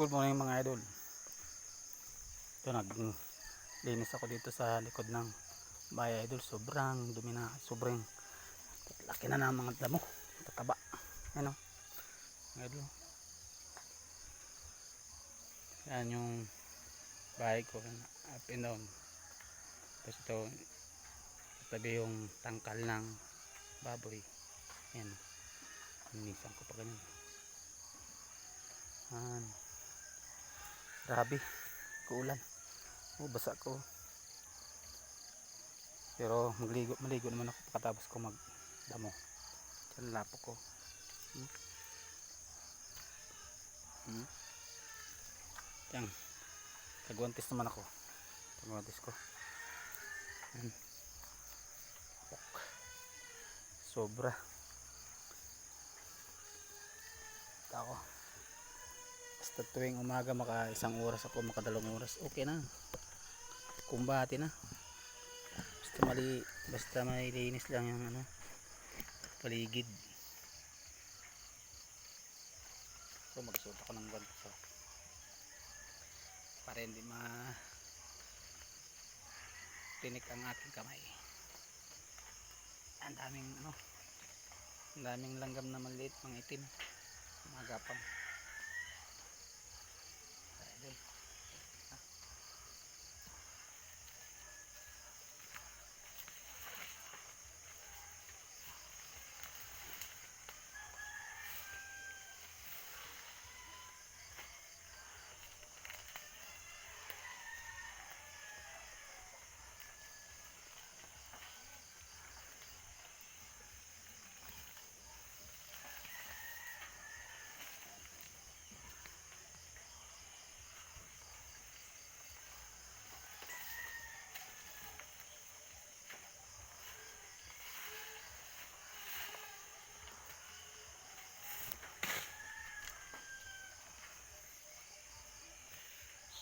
Good morning mga idol. Ito, naglinis ako dito sa likod ng bahay idol. Sobrang dumi na, sobrang laki na ng mga damo, tataba. Ano mga idol, yan yung bahay ko, up and down. Tapos ito tabi yung tangkal ng baboy. Yan, linisan ko pa ganyan. Grabe, kuulan. Basa ko. Pero maligo naman ako pagkatapos ko magdamo. Diyan lapo ko. Yan. Kagwantis naman ako. Kagwantis ko. Yan. Sobra. Ako. Basta tuwing umaga maka isang oras ako, maka 2 oras, okay na. Kumbati na. Basta malilinis lang yung paligid. So magsuot ako ng ganito para hindi tinik ang aking kamay. Ang daming langgam na maliit, mga itim, mga gapang.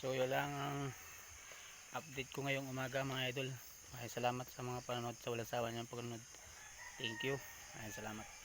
So yun lang ang update ko ngayong umaga mga idol. Maraming salamat sa mga panonood, sa walang sawa niyong pagnonood. Thank you. Maraming salamat.